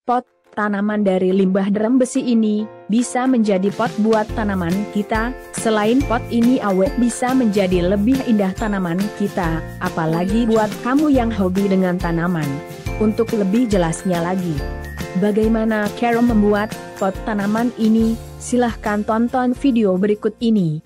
Pot tanaman dari limbah drum besi ini bisa menjadi pot buat tanaman kita. Selain pot ini awet bisa menjadi lebih indah tanaman kita, apalagi buat kamu yang hobi dengan tanaman. Untuk lebih jelasnya lagi, bagaimana cara membuat pot tanaman ini, silahkan tonton video berikut ini.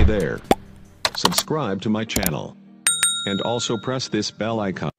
Hey there. Subscribe to my channel. And also press this bell icon.